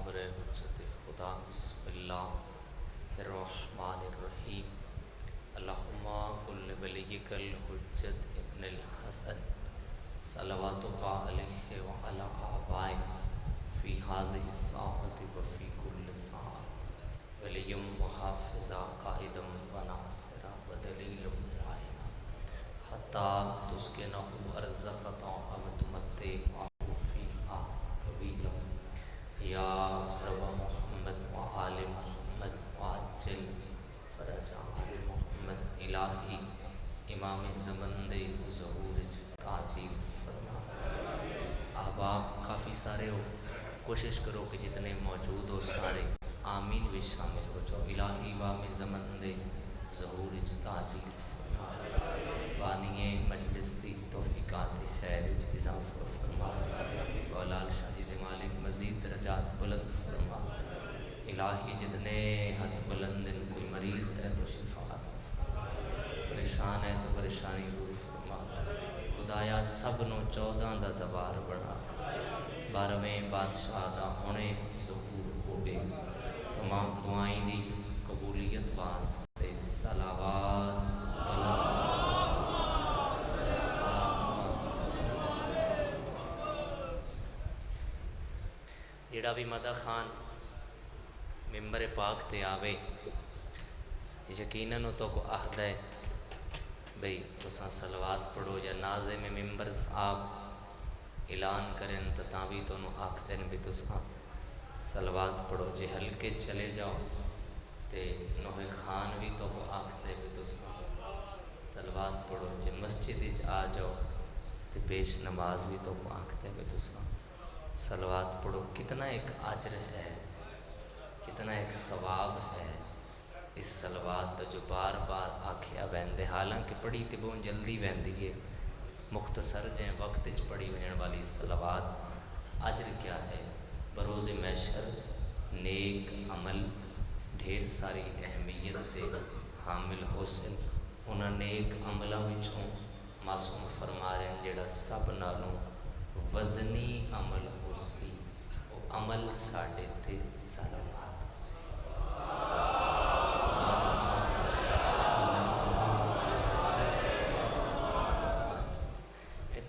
بابر حجت خدا بسم اللہ الرحمن الرحیم اللہم کل ولیک الحجت ابن الحسن صلواتک علیہ وعلی آبائک فی هذه الساعة وفی کل ساعة ولیم وحافظا قائدا وناصرا ودلیل معینا حتی تسکنہ ارزقتا وتمتعہ فیہا طویلا یا رب محمد وآل محمد وعجل فرج آل محمد الہی امام زمن دے ظہور تاجیل فرما۔ احباب کافی سارے ہو، کوشش کرو کہ جتنے موجود ہو سارے آمین بھی شامل ہو جو الہی امام زمن دے ظہور تاجیل فرما، بانی مجلس دی توفیقات خیر اضافہ فرما، اولاد شاہد مالک مزید درجات بلند فرما، الہی جتنے ہاتھ بلند ان کوئی مریض ہے تو شفاعت فرما، پریشان ہے تو پریشانی دور فرما، خدایا سب نو 14 دا زوار بڑھا، 12ویں بادشاہ دا ہونے ظہور ہوئے، تمام دعائیں دی قبولیت واسطے صلوات جڑا بھی مدح خان ممبر پاک تے آوے یقیناً تو کو عہد ہے بھئی تساں صلوات پڑھو، یا نازم ممبر صاحب اعلان کریں تو بھی تو آکھ دیں بھی تساں صلوات پڑھو، جے ہلکے چلے جاؤ تے نوح خان بھی تو کو آکھ دے بھی تساں صلوات پڑھو، جے مسجد وچ آ جاؤ تے پیش نماز بھی تو کو آکھ دے بھی تساں صلوات پڑھو۔ کتنا ایک اجر ہے، کتنا ایک ثواب ہے اس صلوات جو بار بار آکھیا ویندے، حالانکہ پڑھی تے بہت جلدی ویندی ہے، مختصر جیں وقت وچ پڑھی وین والی صلوات اجر کیا ہے؟ بروز محشر نیک عمل ڈھیر ساری اہمیت دے حامل حسن، انہاں نیک عملاں وچوں معصوم فرما رہے ہیں جڑا سب نالوں وزنی عمل ہو سی وہ عمل ساڑھے تے صلوات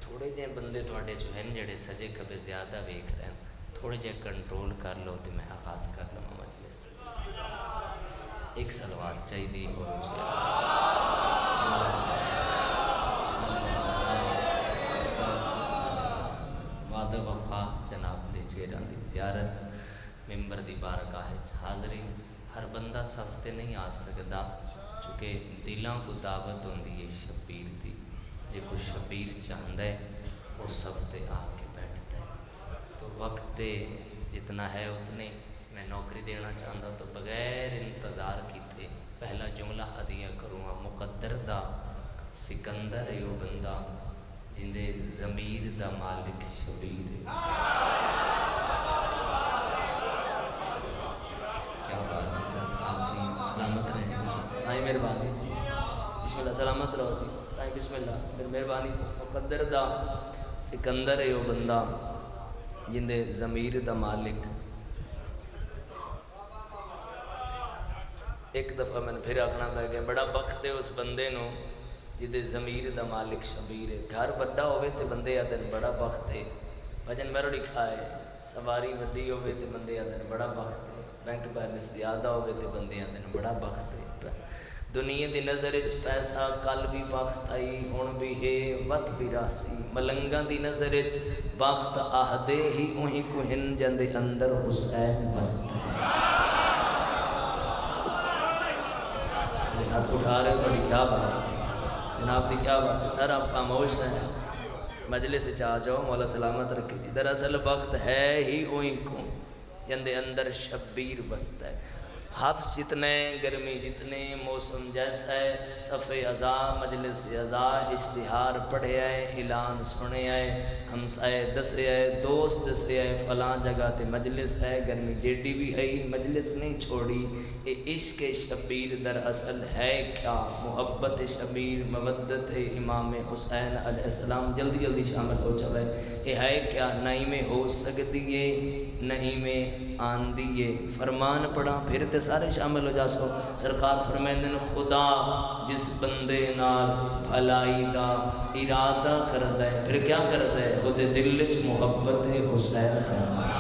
تھوڑے جے بندے تھوڑے جو ہیں جڑے سجے کبھی زیادہ ویکھ رہے ہیں، تھوڑے جے کنٹرول کر لو تو میں آغاز کر لوں مجلس۔ ایک صلوات چاہیے اور وعدہ وفا جناب دے چہرہ دی زیارت، ممبر دی بارگاہ حاضری، ہر بندہ صف تے نہیں آ سکتا چونکہ دلاں کو دعوت ہوندی ہے شبیر دی، جے کوئی شبیر چاہتا ہے وہ صف تے آ کے بیٹھتا ہے، تو وقت جتنا ہے اتنے میں نوکری دینا چاہتا تو بغیر انتظار کیتے پہلا جملہ ہدیہ کروں گا، مقدر دا سکندر ہے وہ بندہ جندے ضمیر دا مالک شبیر ہے۔ کیا بات ہے سر، آپ جی سلامت رہیں جی، بسم اللہ سائیں مہربانی جی، بسم اللہ سلامت رہو جی سائیں، بسم اللہ پھر مہربانی سے، مقدر دا سکندر ہے وہ بندہ جندے ضمیر دا مالک۔ ایک دفعہ میں نے پھر آکھنا پہ گیا بڑا بخت ہے اس بندے نو جدے ضمیر دا مالک شبیر ہے، گھر بڑا ہوئے تے بندے آدھن بڑا بخت ہے، بھجن میرو لکھا ہے سواری وڈی ہوئے تے بندے آدھن بڑا بخت ہے، بینک بیلنس زیادہ ہوئے تے بندے آدھن بڑا بخت ہے۔ دنیا دی نظر اچ پیسہ کل بھی بخت آئی ہون بھی ہے وقت بھی راسی، ملنگاں دی نظر اچ بخت آہدے ہی اوہی کو ہن جندے اندر حسین بست ہے۔ ہاتھ اٹھا رہے ہو تو کیا بات ہے جناب دی، کیا بات ہے سر، آپ خاموش ہیں، مجلس چاہ جاؤ مولا سلامت رکھے جی۔ دراصل وقت ہے ہی اوہی کو جندے اندر شبیر بست ہے، حبس جتنے گرمی جتنے موسم جیسا ہے، صفِ ازاں مجلس ازاں اشتہار پڑھے آئے، اعلان سنے آئے، ہمسائے دسے آئے، دوست دسے آئے، فلاں جگہ تے مجلس ہے، گرمی جیڈی بھی ہے مجلس نہیں چھوڑی، اے عشق شبیر در اصل ہے کیا، محبت شبیر مودت امام حسین علیہ السلام، جلدی جلدی شامل ہو جائے، اے ہے کیا نہیں میں ہو سکتی ہے نہیں میں آندی ہے۔ فرمان پڑھا پھر تے سارے شامل ہو جا سو۔ سرکار فرمیندے نے خدا جس بندے نال بھلائی دا ارادہ کردا ہے پھر کیا کردا ہے، او دے دل وچ محبت حسین کردا ہے۔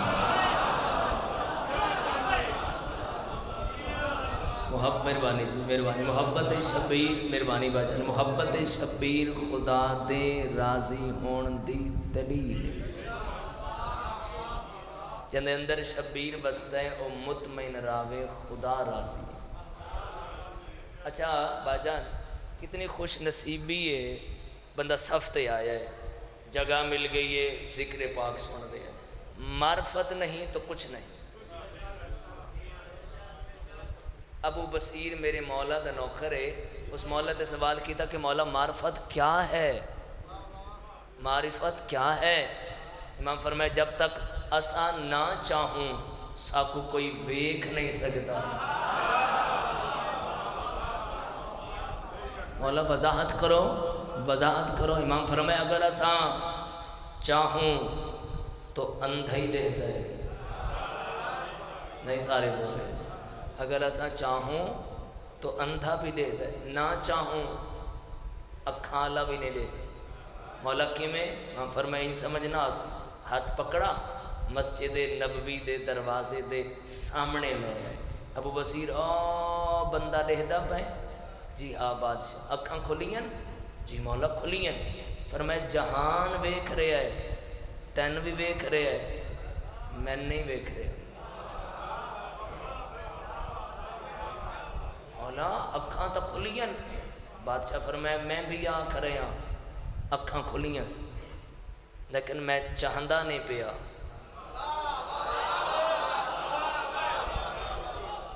مہربانی سی مہربانی محبت شبیر مہربانی باچن محبت شبیر خدا دے راضی ہون دی دلیل جندے اندر شبیر بستا ہے او مطمئن راوے خدا راضی۔ اچھا باجان کتنی خوش نصیبی ہے، بندہ صف تے آیا ہے، جگہ مل گئی ہے، ذکر پاک سن دے معرفت نہیں تو کچھ نہیں۔ ابو بصیر میرے مولا دا نوکر ہے، اس مولا تے سوال کیتا کہ مولا معرفت کیا ہے، معرفت کیا ہے؟ امام فرمائے جب تک اسا نہ چاہوں ساکو کوئی ویکھ نہیں سکتا۔ مولا وضاحت کرو وضاحت کرو۔ امام فرمائے اگر اسا چاہوں تو اندھا ہی رہتا ہے، نہیں سارے بولے، اگر ایسا چاہوں تو اندھا بھی لیتا ہے، نہ چاہوں اکھالا بھی نہیں لیتا۔ مولا کی میں فرمائیں سمجھنا، ہاتھ پکڑا مسجد نبوی دے دروازے دے سامنے میں ہے۔ ابو بصیر بندہ لہدا پہ، جی ہاں بادشاہ، اکھاں کھلیں؟ جی مولا کھلیں۔ فرمائے جہان ویکھ رہا ہے، تین بھی ویکھ رہا ہے، میں نہیں ویکھ رہا۔ مولا اکھاں تو کھلیں؟ بادشاہ فرمایا میں بھی آ کھڑے ہاں، اکھاں کھلیاں لیکن میں چاہندہ نہیں پیا۔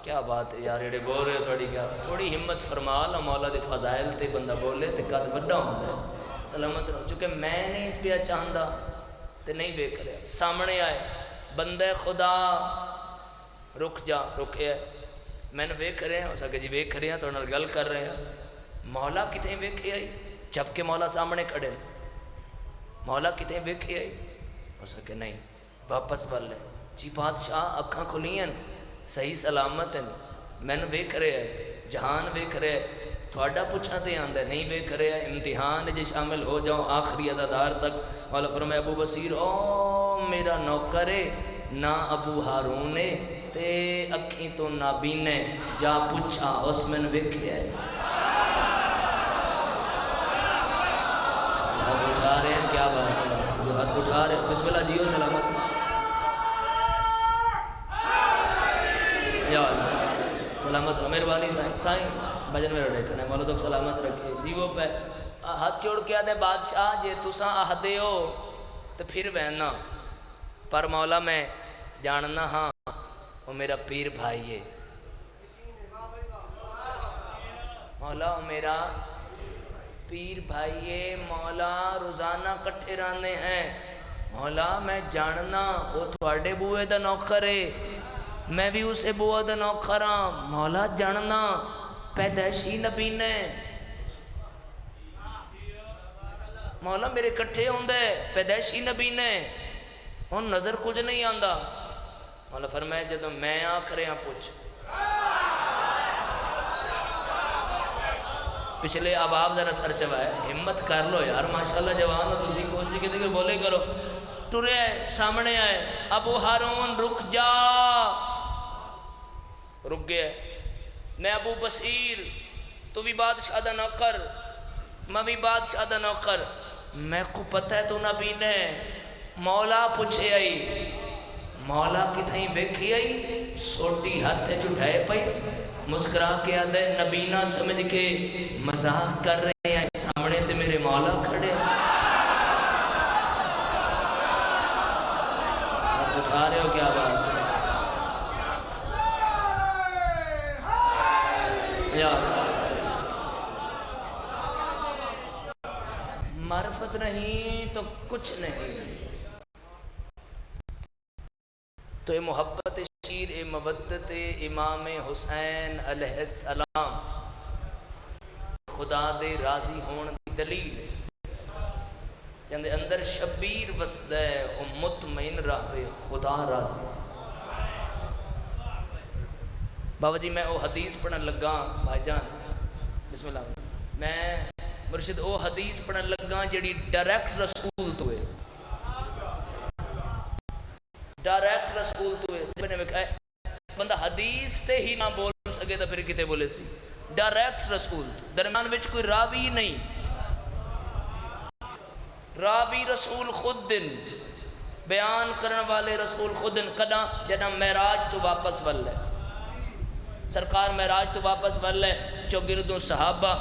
کیا بات ہے یار، ایڈے بول رہے ہو تھوڑی، کیا تھوڑی ہمت فرما لو، مولا دے فضائل تے بندہ بولے تے قد بڑا ہوتا ہے، سلامت رہو۔ چونکہ میں نہیں پیا چاہندہ تے نہیں ویکھ رہا۔ سامنے آئے بندے خدا، رک جا، رکے میں نے ویکھ رہے ہیں، ہو سکے جی ویکھ رہے ہیں تو انہوں نے گل کر رہے ہیں۔ مولا کتنے ویکھے آئی، جبکہ مولا سامنے کھڑے، مولا کتنے ویکھے آئی، ہو سکے نہیں واپس والے جی بادشاہ اکھاں کھلیں صحیح سلامت ہیں، میں نے ویکھ رہے ہیں، جہان ویکھ رہے ہیں، تھوڑا پوچھا تے آندہ نہیں ویکھ رہے ہیں، امتحان جی شامل ہو جاؤ آخری عزادار تک۔ مولا فرمایا ابو بصیر میرا نوکر ہے، نہ ابو ہارون ہے تے اکھیں تو نابینے، جا پوچھا اس میں ویکھے ہے۔ ہاتھ اٹھا رہے ہیں، کیا بات ہے، جو ہاتھ اٹھا رہے ہیں بسم اللہ جیو سلامت یا اللہ سلامت رہو، مہربانی سائیں بجن میں رڑے کرنے مولا تو سلامت رکھے جیو پہ ہاتھ چھوڑ کے آدھے بادشاہ جے تساں آہدے ہو تو پھر بہنا، پر مولا میں جاننا ہاں وہ میرا پیر بھائی ہے، مولا وہ میرا پیر بھائی ہے، مولا روزانہ کٹھے رہنے ہیں، مولا میں جاننا وہ تھوڑے بوئے دا نوکر ہے، میں بھی اسے بوئے دا نوکر ہاں، مولا جاننا پیدائشی نبی نے، مولا میرے کٹھے ہوندے پیدائشی نبی نے، ان نظر کچھ نہیں آندا۔ مولا فرمائے جدو میں آکھرے ہاں پوچھ، پچھلے اب آپ ذرا سر چوائے، ہمت کر لو یار ماشاءاللہ جوان ہو تسی کوشش کی بولے کرو، ٹرے آئے سامنے آئے ابو ہارون رک جا، رک گیا، میں ابو بصیر تو بھی بادشاہ دا نوکر، میں بھی بادشاہ دا نوکر، میں کو پتہ ہے تو نبی نے، مولا پوچھے آئی، مولا کتھیں بیکھی آئی، سوٹی ہاتھ چٹھائے پیس، مسکرا کے آدھے نبی نہ سمجھ کے مذاق کر رہے ہیں، سامنے تے میرے مولا کھڑے، آپ اٹھا رہے ہو کیا بات ہے یا معرفت نہیں تو کچھ نہیں، تو یہ محبت شیر اے مودت امام حسین علیہ السلام خدا دے راضی ہون دی دلیل جندے اندر شبیر وسدہ ہے وہ مطمئن رہے خدا راضی۔ بابا جی میں وہ حدیث پڑھن لگا بھائی جان بسم اللہ میں مرشد وہ حدیث پڑھن لگا جڑی ڈائریکٹ رسول تو ہے ڈائریکٹ رسول تو ہے بندہ حدیث تے ہی نہ بول سکے تو پھر کتے بولے سی ڈائریکٹ رسول درمیان وچ کوئی راوی نہیں راوی رسول خود دن بیان کرن والے رسول خود دن کدا جنا معراج تو واپس ول ہے سرکار معراج تو واپس ول ہے چوگردوں صحابہ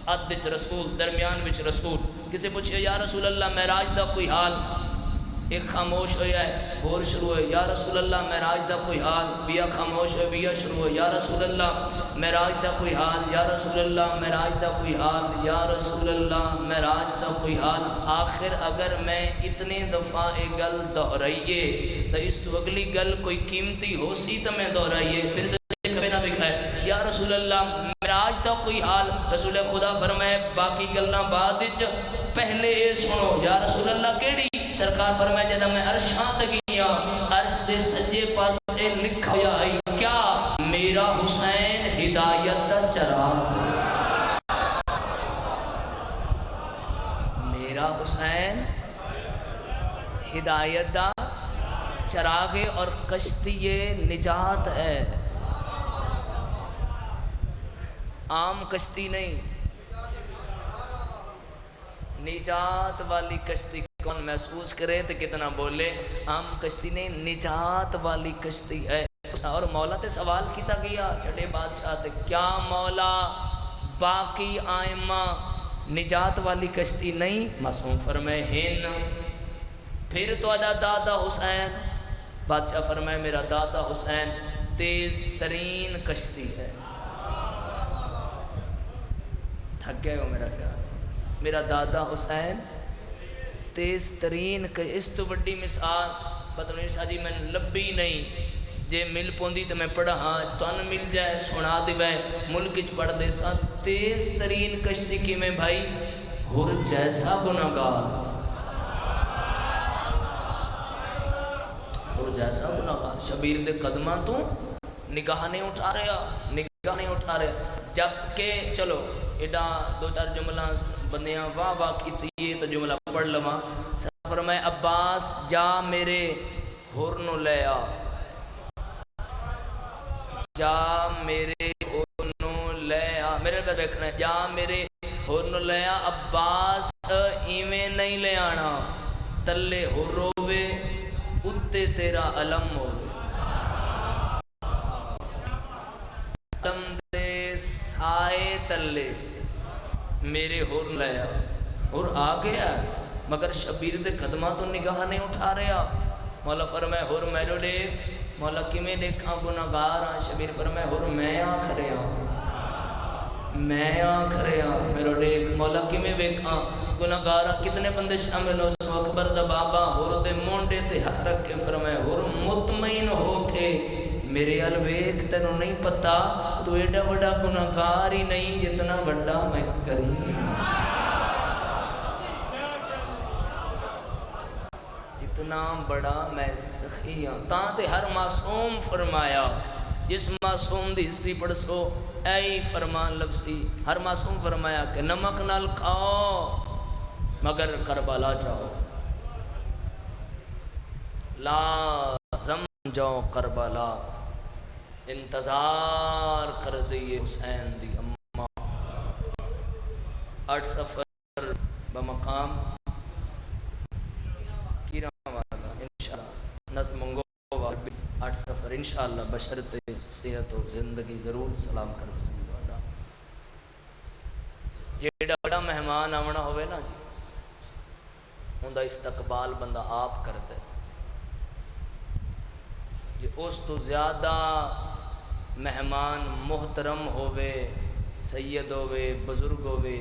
اد وچ رسول درمیان وچ رسول کسی پوچھے یا رسول اللہ معراج دا کوئی حال ایک خاموش ہویا ہے اور شروع ہے یا رسول اللہ معراج دا کوئی حال بیا خاموش ہے بیا شروع ہے یا رسول اللہ معراج دا کوئی حال یا رسول اللہ معراج دا کوئی حال یا رسول اللہ معراج دا کوئی حال آخر اگر میں اتنے دفعہ ایک گل دہرائیے تو اس تو اگلی گل کوئی قیمتی ہو سی تو میں دہرائیے پھر سے کبھی نہ بکھائے یا رسول اللہ معراج دا کوئی حال رسول خدا فرمائے باقی گلنا بعد پہلے سنو یا رسول اللہ کیڑی سرکار فرمائے جنہا میں عرشاں تکیا عرش دے سجے پاس سے لکھا ہویا ہے کیا میرا حسین ہدایت دا چراغ میرا حسین ہدایت دا چراغ اور کشتی نجات ہے عام کشتی نہیں نجات والی کشتی کون محسوس کرے تو کتنا بولے عام کشتی نہیں نجات والی کشتی ہے اور مولا تے سوال کیتا گیا چھڑے بادشاہ تے کیا مولا باقی آئمہ نجات والی کشتی نہیں معصوم فرمائے ہن پھر تو ادا دادا حسین بادشاہ فرمائے میرا دادا حسین تیز ترین کشتی ہے تھک گئے ہو میرا خیال میرا دادا حسین تیز ترین اس تو بڑی مثال بطنی شاہ جی میں لبی نہیں جے مل پوندی تو میں پڑھا ہاں تن مل جائے سنا دے میں ملک پڑھ دے سا تیز ترین کشتی کی میں بھائی ہر جیسا گناہگار ہر جیسا گناہگار شبیر دے قدمہ تو نگاہ نہیں اٹھا رہا جبکہ چلو ایڈا دو چار جملہ بندیاں واہ واہ کی تھی تو جملہ پڑھ لما فرمائے عباس جا میرے ہور نو لے آ جا میرے ہور نو لے آ میرے پاس دیکھنا ہے جا میرے ہور نو لے آ عباس ایویں نہیں لے آنا تلے ہور روے اتے تیرا علم ہوئے علم دے سائے تلے میرے ہور لیا اور آ گیا مگر شبیر دے قدمہ تو نگاہ نہیں اٹھا رہا مولا فرمائے ہور میرو دیکھ مولا کمیں دیکھاں گناہگار ہاں شبیر فرمائے ہور میں آنکھ رہا میرو دیکھ مولا کمیں دیکھاں گناہگار ہاں کتنے بندے شامل ہو سو اکبر دا بابا ہور دے مونڈے تے ہاتھ رکھ کے فرمائے ہور مطمئن ہو کے میرے الویک تینوں نہیں پتا تو ایڈا بڑا گناہگار ہی نہیں جتنا بڑا میں کریم جتنا بڑا میں سخی ہوں تاں تے ہر معصوم فرمایا جس معصوم دی ہسٹری پڑھ سو اے فرمان لگ سی ہر معصوم فرمایا کہ نمک نال کھاؤ مگر کربلا جاؤ لازم جاؤ کربلا انتظار کر دیئے حسین دی اماں 8 سفر بمقام کیران والا انشاءاللہ نظم منگو 8 سفر انشاءاللہ بشرط صحت و زندگی ضرور سلام کر سکیں والا جیڑا بڑا مہمان آونا ہوئے نا جی ان دا استقبال بندہ آپ کر دے جی اس تو زیادہ مہمان محترم ہوئے سید ہوئے بزرگ ہوئے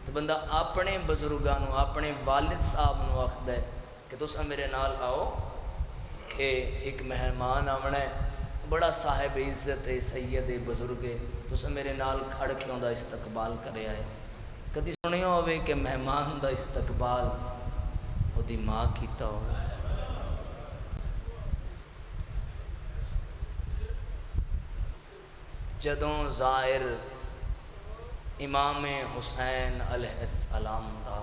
تو بندہ اپنے بزرگانوں اپنے والد صاحب نو آخد ہے کہ تسا میرے نال آؤ کہ ایک مہمان آونا ہے بڑا صاحب عزت ہے سید ہے بزرگ ہے تسا میرے نال کھڑ کے ان دا استقبال کرے آئے کدی سنیا ہوئے کہ مہمان دا استقبال وہ دی ماں کیتا ہو جدوں زائر امام حسین علیہ السلام دا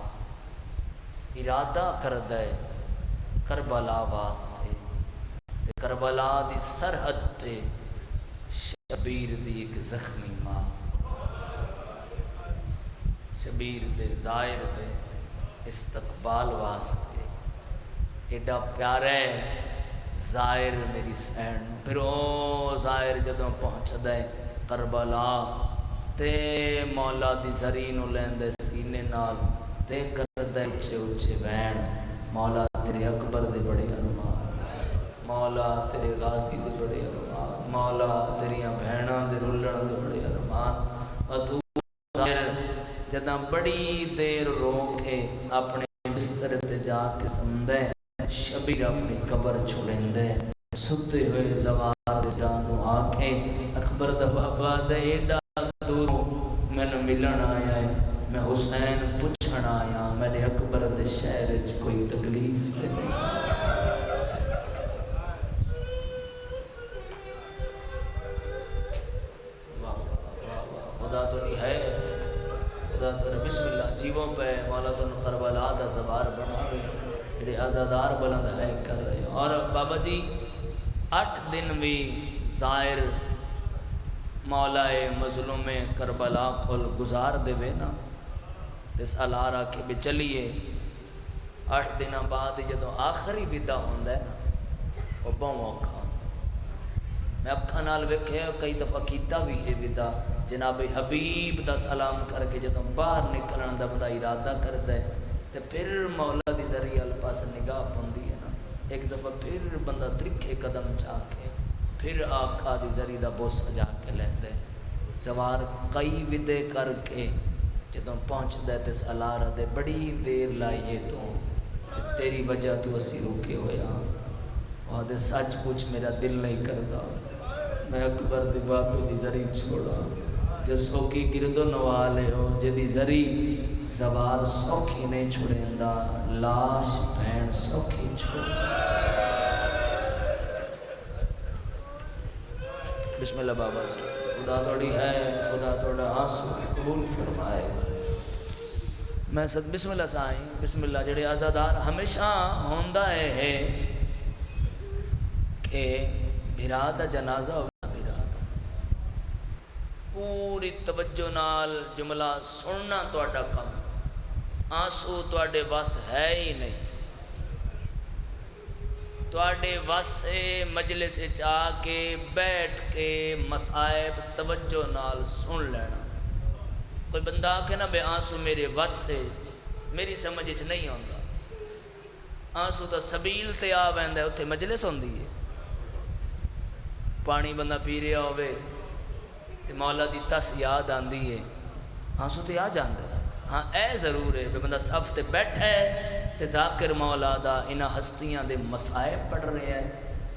ارادہ کردہ کربلا واسطے تے کربلا دی سرحد تے شبیر دی ایک زخمی ماں شبیر دے زائر دے استقبال واسطے ایڈا پیارا ہے زائر میری سین پھر او زائر جدوں پہنچ دے کربلا تے مولا دی زری نو لیندے سینے نال تے کردے اچھے اچھے بہن مولا تیرے اکبر دے بڑے ارمان مولا تیرے غازی دے بڑے ارمان مولا تیریاں بہناں دے رلن دے بڑے ارمان اور تو جداں بڑی دیر رو کے اپنے بستر تے جا کے سمدے شبیر اپنی قبر چھوڑیندے ستے ہوئے زوار جانو آنکھیں اکبر دا بابا دے ایڈا دور میں نے ملن آیا ہے میں حسین پوچھن آیا میرے اکبر دے شہر کوئی تکلیف نہیں خدا تو نہیں ہے خدا تو بسم اللہ جیووں پہ مولا تو کربلا دا زبار بنا رہے آزادار بلند ہے کر رہے اور بابا جی 8 دن بھی زائر مولا مظلوم کربلا کھول گزار دے وے نا تس الارا کے بھی چلیے 8 دن بعد جدو آخری ودا ہوندہ ہے نا وہ بہت اوکھا میں اکھاں نال ویکھے کئی دفعہ کیتا بھی ہے ودا جناب حبیب دا سلام کر کے جدو باہر نکلن دا بدا ارادہ کرتا ہے تے پھر مولا دی ذریعہ الپاس نگاہ پوندی ہے نا ایک دفعہ پھر بندہ ترکھے قدم چاہ کے پھر آقا دی ذریعہ دا بوس سجا کے لیندے زوار کئی ودے کر کے جدوں پہنچ دے تے سالارہ دے بڑی دیر لائیے تو تیری وجہ تو اسی روکے ہویا وہاں دے سچ کچھ میرا دل نہیں کردا میں اکبر دی باپے دی ذریعہ چھوڑا جو سوکی گردو نوالے ہو جدی ذریعہ زوار سوکھی نہیں چھوڑیندا لاش بہن سوکھی چھوڑا بسم اللہ بابا جی خدا توڑی ہے خدا توڑا آنسو قبول فرمائے میں صد بسم اللہ سائیں بسم اللہ جڑے آزادار ہمیشہ ہوندہ ہے کہ بھرا دا جنازہ ہوگا بھرا دا پوری توجہ نال جملہ سننا توڑا کم آنسو توڑے بس ہے ہی نہیں توڑے واسے مجلس چاہ کے بیٹھ کے مسائب توجہ نال سن لینا کوئی بندہ آکے نا بے آنسو میرے واسے میری سمجھ نہیں ہوندہ آنسو تو سبیل تے آ ویندہ ہے اتھے مجلس ہوندی ہے پانی بندہ پی رہا ہوئے تے مولا دی تس یاد آندی ہے آنسو تے آ جاندہ ہے ہاں اے ضرور ہے بندہ صف تے بیٹھا ہے تے ذاکر مولا دا انہا ہستیاں دے مسائب پڑھ رہے ہیں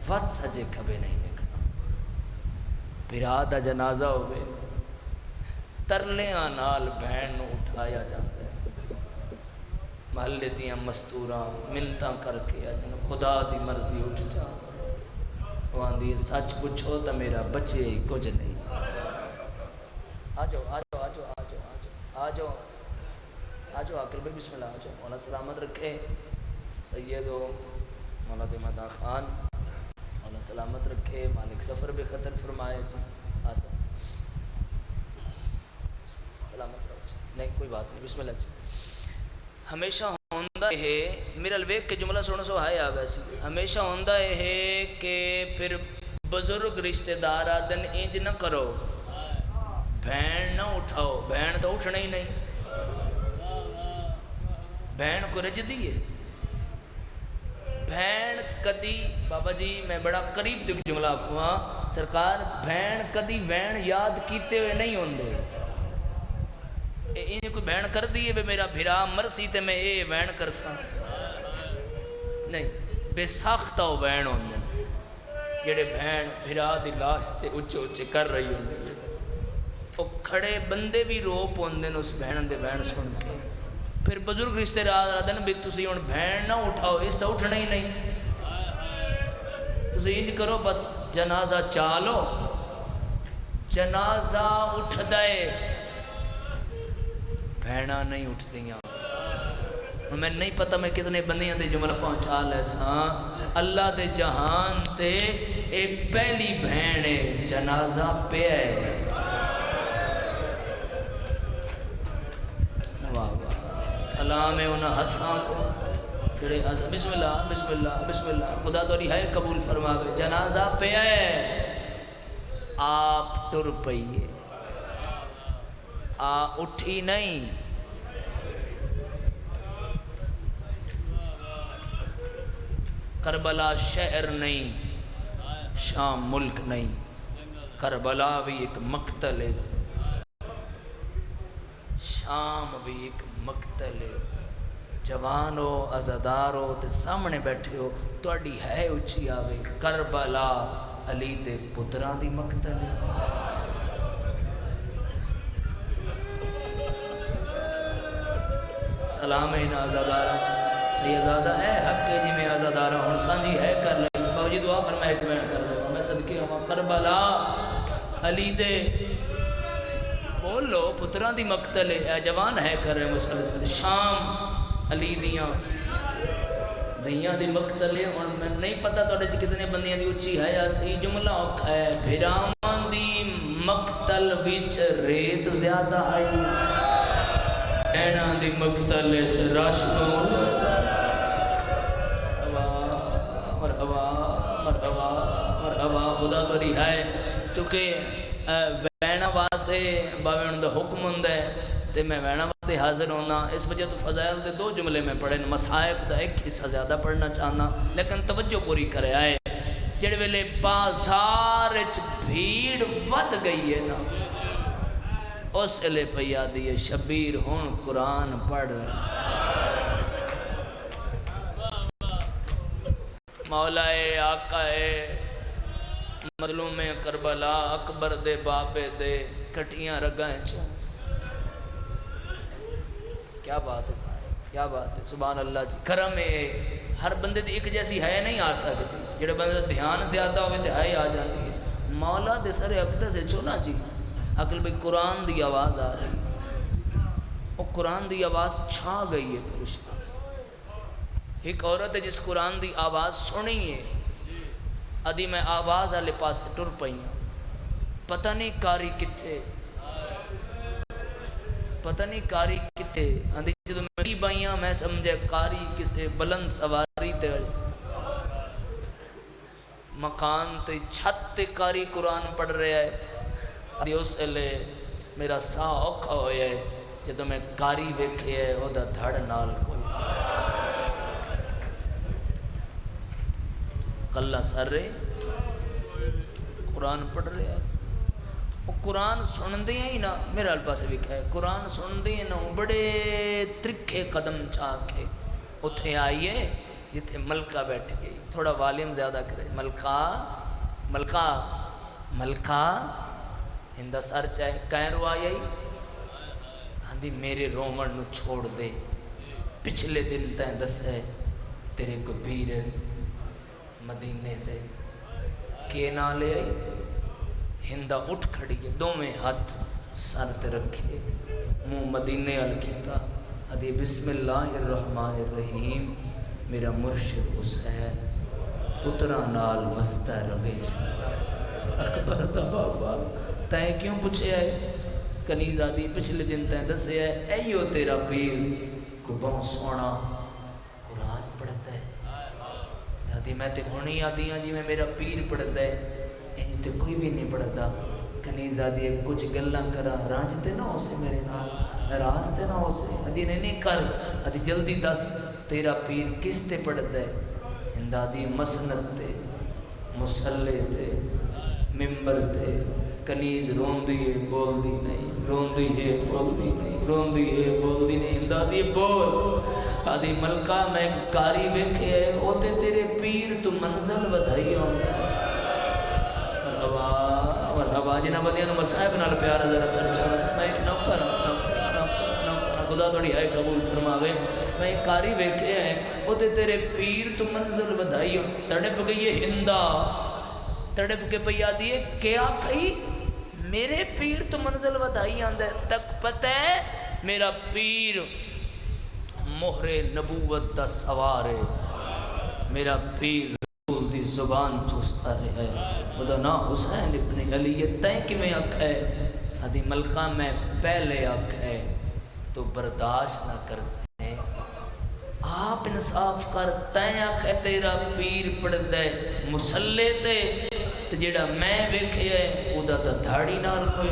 وقت سجے کبھی نہیں نکلنا بھرا دا جنازہ ہوئے ترلیاں نال بہن نو اٹھایا جاتا ہے محلے دیاں مستوراں منتاں کر کے خدا دی مرضی اٹھ جا وہاں دی سچ پوچھو تا میرا بچے ہی کچھ نہیں آجو آجو آجو آجو آجو آجو آکر بھائی بسم اللہ آجو مولا سلامت رکھے سید و مولا دیمادہ خان مولا سلامت رکھے مالک سفر بے خطر فرمائے جی آجو سلامت رہو جی نہیں کوئی بات نہیں بسم اللہ جی ہمیشہ ہوندہ ہے میرا الویک کے جملہ سنو سو ہے ویسی ہمیشہ ہوندہ ہے کہ پھر بزرگ رشتہ دار آدن انج نہ کرو بہن نہ اٹھاؤ بہن تو اٹھنا ہی نہیں بہن کو رج دیئے بہن کدی بابا جی میں بڑا قریب تک جملہ کھوا سرکار بہن کدی بہن یاد کیتے ہوئے نہیں ہوندے انہیں کوئی بہن کر دیئے بے میرا بھرا مرسی تے میں اے بہن کر سا نہیں بے ساختہ ہو بہن ہوندے جڑے بہن بھرا دی لاش تے اچھے اچھے کر رہی ہوندے وہ کھڑے بندے بھی روپ ہوندے اس بہن دے بہن سن کے پھر بزرگ رشتے دن بھی تسی ہن بہن نہ اٹھاؤ اس تو اٹھنا ہی نہیں تسی انج کرو بس جنازہ چالو جنازہ اٹھ دے بھیڑا نہیں اٹھ دیاں. میں نہیں پتہ میں کتنے بندیاں دے جملہ پہنچا لے ساں. اللہ دے جہان تے ایک پہلی بھین ہے جنازہ پہ ہے. سلام ہے انہاں ہتھاں کو جڑے بسم اللہ بسم اللہ بسم اللہ خدا توڑی ہے قبول فرماوے. جنازہ پہ ہے آپ ٹر پئیے اٹھی نہیں. کربلا شہر نہیں شام ملک نہیں. کربلا بھی ایک مقتل ہے شام بھی ایک مقتل ہے. جوانو عزادارو تے سامنے بیٹھے ہو تواڈی ہے اچھی آوے. کربلا علی تے پتراں دی مقتل ہے. سلام ہے نا عزادارہ سیدزادہ ہے حق کے جی میں عزادارہ ہوں سانجی ہے کر لئی. بابا جی دعا پر میں ایک بین کر دوں میں صدقے ہوں. کربلا علی دے بولو پتران دی مقتل ہے. اے جوان ہے کر رہے مسلسل. شام علی دیاں دی مقتل ہے. اور میں نہیں پتہ توڑے جی کتنے بندیاں دی اچھی ہے یا سی جملہ اوکھا ہے. بھیرامان دی مقتل وچ ریت زیادہ آئی بھیڑاں دی مقتل وچ راشنو. مرحبا مرحبا مرحبا خدا توڑی ہے چونکہ وینا واسطے باوے دا حکم ہوندا ہے تے میں وینا واسطے حاضر ہونا. اس وجہ تو فضائل دے دو جملے میں پڑھے مصائب دا ایک حصہ زیادہ پڑھنا چاہنا لیکن توجہ پوری کرے آئے. جڑے ویلے بازار وچ بھیڑ ود گئی ہے نا اس لے پیا دی شبیر ہن قرآن پڑھ مولا آقا مظلوم کربلا اکبر دے بابے دے کٹیاں رگائیں چوں. کیا بات ہے صاحب کیا بات ہے سبحان اللہ جی. کرم ہے ہر بندے دی ایک جیسی ہے نہیں آ سکتی. جڑے بندے دا دھیان زیادہ ہوئے تے ہے آ جاتی ہے. مولا دے سر اقدس سے چھونا جی عقل بھئی قرآن دی آواز آ رہی وہ قرآن دی آواز چھا گئی ہے. پرش ایک عورت ہے جس قرآن دی آواز سنی ہے ادھی میں آواز آلے پاس ٹر پئیاں. پتہ نہیں کاری کتھے پتہ نہیں کاری کتھے اندھی جدو میں بائیاں میں سمجھے کاری کسے بلند سواری تے مکان تے چھت تے کاری قرآن پڑھ رہا ہے. ادھی اس لے میرا سا اوکھا ہویا ہے جدو میں کاری ویکھے ہے او دا دھڑ نال کوئی کلہ سر رہے قرآن پڑھ رہے ہیں. وہ قرآن سن دے ہی نا میرے حال پاس بھی کہا ہے قرآن سن دے نا بڑے ترکھے قدم چاکے اتھے آئیے جتھے ملکہ بیٹھ گئی. تھوڑا والیم زیادہ کرے. ملکہ ملکہ ملکہ ہندہ سر چاہے کہیں رو آئی ہاں دی میرے رومن نو چھوڑ دے پچھلے دن تین دس ہے تیرے کو پیر مدینے دے کے نہ لے آئی. ہندہ اٹھ کھڑی ہے دو میں ہاتھ سر تے رکھے منہ مدینے الکیتا ادھی بسم اللہ الرحمن الرحیم میرا مرشد حسین پترا نال وسطہ رویش. اکبر دا بابا تائیں کیوں پوچھے آئے کنیز آدھی پچھلے دن تائیں دسے آئے ایو تیرا پیر کو بہت سونا قرآن پڑھتا ہے. دادی میں تے ہونی آدھی ہاں جی میں میرا پیر پڑھتا ہے انج تے کوئی بھی نہیں پڑھتا. کنیز آدھی کچھ گلہ کرا رانجتے نہ ہو سے میرے نال ناراض تے نہ ہو سے. ادھی نہیں کر ادھی جلدی دس تیرا پیر کس تے پڑھتا ہے. ہندادی مسند تے مسلے تے ممبر تے. کنیز روندی ہے بول دی نہیں روندی ہے بول دی نہیں روندی ہے بول دی نہیں. ہندادی بول آدھی ملکہ میں کاری بیکھے ہے ہوتے تیرے پیر تو منزل بدھائی ہوندہ ہے. مرحبا جنہ بدیاں مسائب نال پیارا ذرا سر چاہتا میں ایک نوکر خدا توڑی آئے قبول فرماوے. میں ایک کاری بیکھے ہیں ہوتے تیرے پیر تو منزل بدھائی ہوں. تڑپ گئی ہے ہندہ تڑپ کے پہ یادی ہے کیا کہی میرے پیر تو منزل ودائی آندا ہے تک پتہ ہے میرا پیر مہر نبوت دا سوار ہے، میرا پیر رسول دی زبان چوستا ہے، وہ نا حسین ابن علی تیں کہ میں آکھ ہے ادھی ملکہ میں پہلے آکھ ہے تو برداشت نہ کر سکے، آپ انصاف کر تیں آکھ ہے تیرا پیر پڑھ دے مسلے تے جیڑا میں ویکھے ہے او دا تا دھاڑی نال کوئی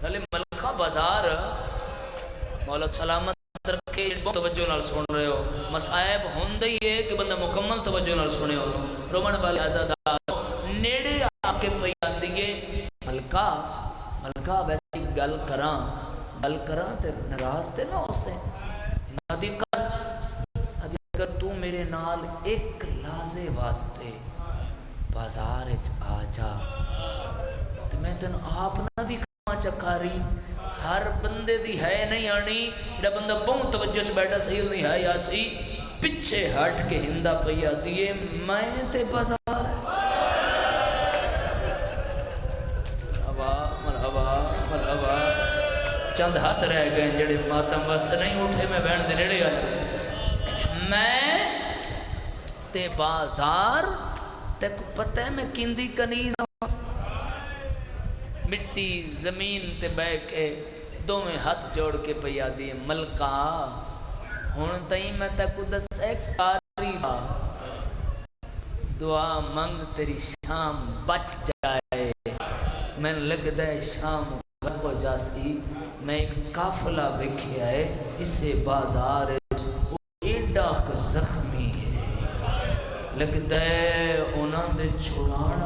نالے ملکہ بازار مولا سلامت رکھے توجہ نال سن رہے ہو، مسائب ہوندہ ہی ہے کہ بندہ مکمل توجہ نال سنے ہو، رومن والے آزادار نیڑے آکے پیان دیئے ملکہ ویسی گل کراں تے نراز تے نہ ہو سے اگر تو میرے نال ایک لازے واسطے بازار آ جا تو میں تن آپ نہ بھی چکاری ہر بندے دی ہے نہیں آنی، جڑا بندہ بہت توجہ چ بیٹھا صحیح نہیں ہے یا سی پچھے ہٹ کے ہندہ پیا دیے میں تے بازار مرحبا چند ہاتھ رہ گئے جڑے ماتم واسطے نہیں اٹھے میں بہن دے نیڑے آئے میں تے بازار تے کو پتہ ہے میں کیندی کنیز مٹی زمین تے بے کے دو میں ہاتھ جوڑ کے پیا دی ملکہ ہون تئیں میں تکو دسے کاری دا دعا منگ تیری شام بچ جائے میں لگ دے شام گھر کو جاسی میں ایک کافلہ وکھیا ہے اسے بازار وہ ایڈا کو زخمی ہے لگ دے انہاں دے چھڑانا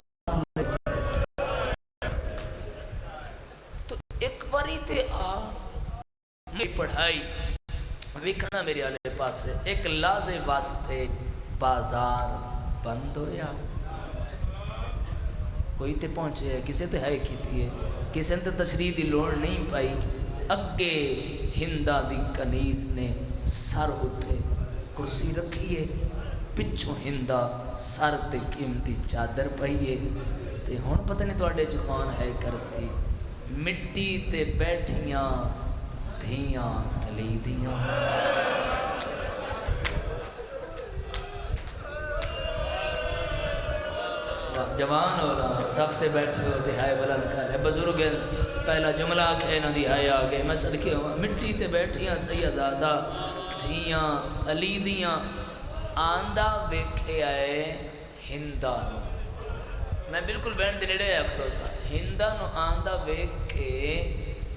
تے آ میری پڑھائی وکھنا میرے آلے پاس سے ایک لازے واسطے بازار بند ہویا کوئی تے پہنچے ہے کسے تے ہے کیتی ہے کسے تے تشریح دی لوڑ نہیں پائی اگے ہندہ دی کنیز نے سر اٹھے کرسی رکھیے پچھو ہندہ سر تے قیمتی چادر پائیے تے ہون پتہ نہیں تو اڈے چکان ہے کرسی مٹی تے بیٹھیاں دھیاں کلیدیاں جوان ہو رہا صف تے بیٹھے ہو دہائے بلند کر ہے بزرگ پہلا جملہ آکھے نہ دہائے آگے میں صدقے ہوا مٹی تے بیٹھیاں سیدادہ دھیاں علیدیاں آندہ ویکھے آئے ہندہ نو میں بالکل بہن دے نیڑے آیا کھڑوتا ہندہ نو آندہ ویکھ کے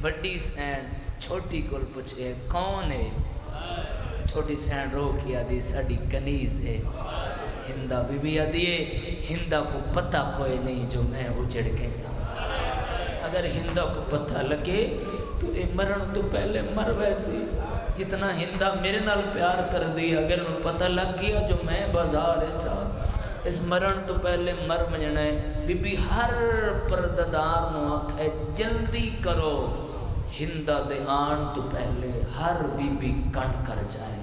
بڑی سین چھوٹی کل پوچھے کون ہے چھوٹی سین رو کیا دی ساڑی کنیز ہے ہندہ بی بی آدھیے ہندہ کو پتہ کوئی نہیں جو میں اجڑ کے اگر ہندہ کو پتہ لگے تو اے مرن تو پہلے مر ویسی جتنا ہندہ میرے نال پیار کر دیا اگر انہوں پتہ لگ گیا جو میں بازار چاہ اس مرن تو پہلے مر منجنا ہے بی بی ہر پرددار نو آکھے جلدی کرو ہندہ دے آن تو پہلے ہر بی بی کنڈ کر جائے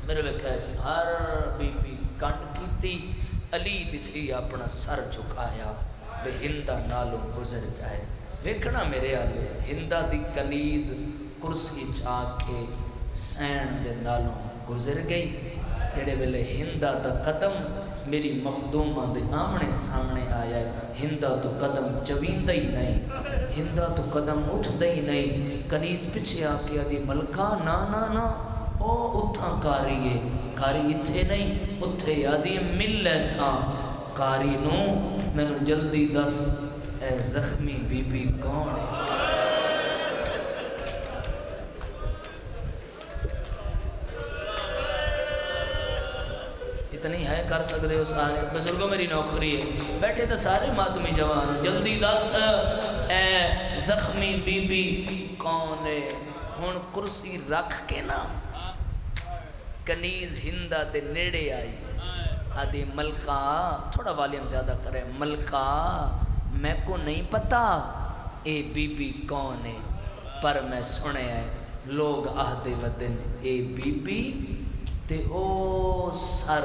میرے لئے کہا جی ہر بی بی کنڈ کی تھی علی دی تھی اپنا سر جھکایا بے ہندہ نالوں گزر جائے ویکھنا میرے آلے ہندہ دی کنیز کرسی چاہ کے سین دے نالوں گزر گئی جڑے ویلے ہندہ دا قدم میری مخدومہ دے آمنے سامنے آیا ہے ہندہ تو قدم چوین ہی نہیں ہندہ تو قدم اٹھ ہی نہیں کنیز پچھے آکے آدھی ملکہ نا نا نا او اتھا کاری ہے کاری اتھے نہیں اتھے آدھی مل ایسا کاری نو میں نو جلدی دس اے زخمی بی بی کون ہے اتنی ہے کر سکتے ہو سارے بزرگوں میری نوکری ہے بیٹھے تو سارے ماتمی جوان جلدی دس اے زخمی بی بی کون ہے ہون کرسی رکھ کے نا کنیز ہندہ دے نیڑے آئی آدھی ملکہ تھوڑا والیم زیادہ کرے ملکہ میں کو نہیں پتا اے بی بی کون ہے پر میں سنے ہیں لوگ آہدے ودن اے بی بی تے او سر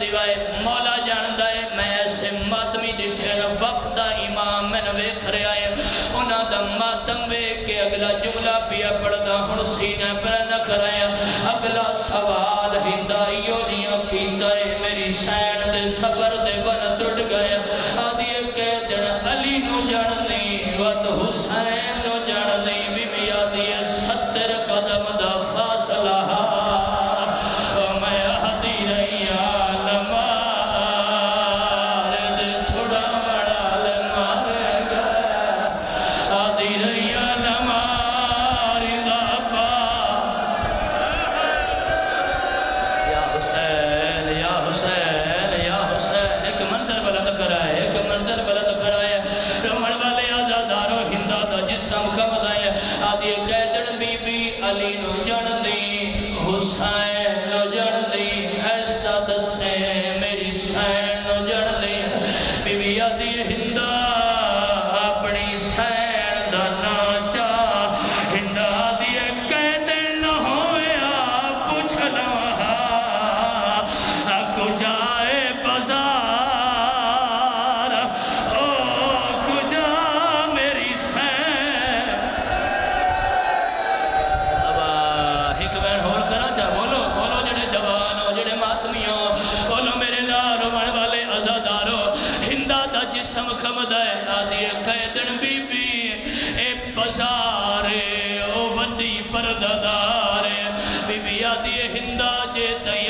دیوائے مولا جاندہ ہے میں ایسے ماتمی دیکھیں وقت دا امام میں ویکھ رہا ہے انہاں دا ماتم ویکھ کے اگلا جملہ پیا پڑھدا ہن سینے پر نہ کرایا اگلا سوال ہندائیو دیاں کیتا ہے میری سین دے صبر دے ون ٹوٹ گیا آدھی کہہ دن علی نو جاندی وقت حسین نو جاندی بی بی آدھی 70 قدم دا فاصلہ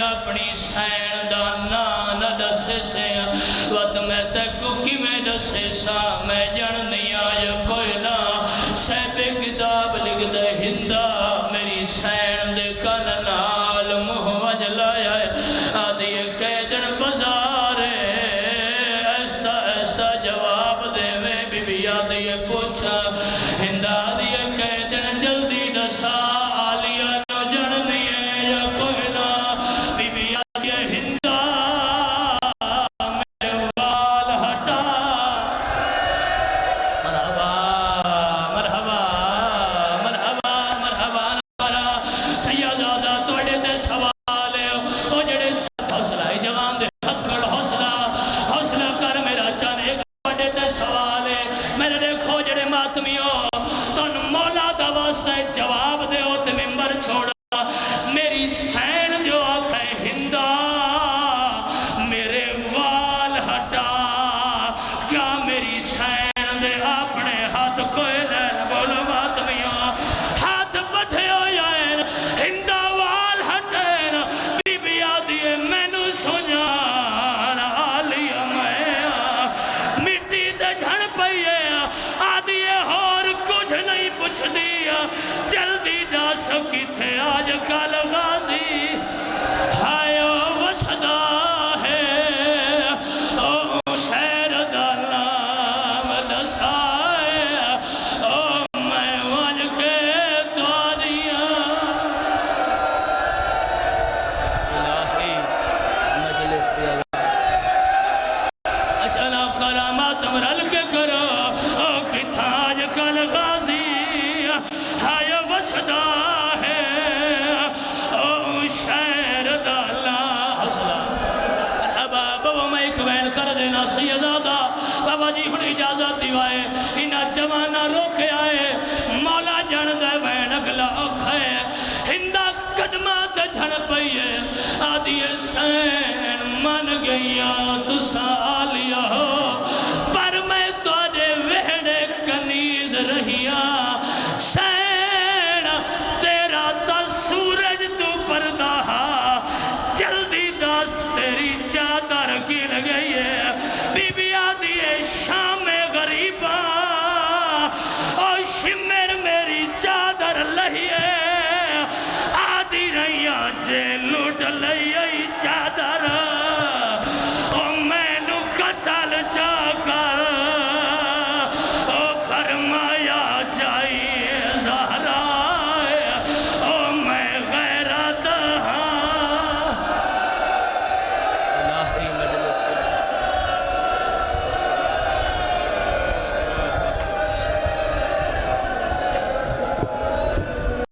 اپنی سین دا نان دسے سے وقت میں تکو کی میں دسے سا میں جن نہیں آیا کوئی نہ سیب کتاب لکھ دے ہندہ میری سین دے کن نال محوج لایا آدھی قیدن بزار ایستا ایستا جواب دے میں بی بی آدھی پوچھا ہندہ آدھی قیدن جلدی دسا جلدی جا سکی تھے آج کل غازی ہائے وسدا ہے او شہر دا نام دسائے او میں وج کے دعالیاں الہی مجلس اچھلا کرامات مرل کے کرو او کتھا آج کل غازی وسدا ہے او شہر دالا حسلا مرحبا بابا میں ایک وین کر دینا سیدادہ بابا جی ہن اجازت دیوائے انہا جوانا روکے آئے مولا جن دے وین اگلا اکھائے ہندہ قدمات جھن پئیے آدھی سین من گئیا تسا آلیا ہو پر میں تو آجے وہڑے کنیز رہیا سین جلدی دس تیری چادر گر گئی ہے بی بی آدھی شام غریبہ اور شم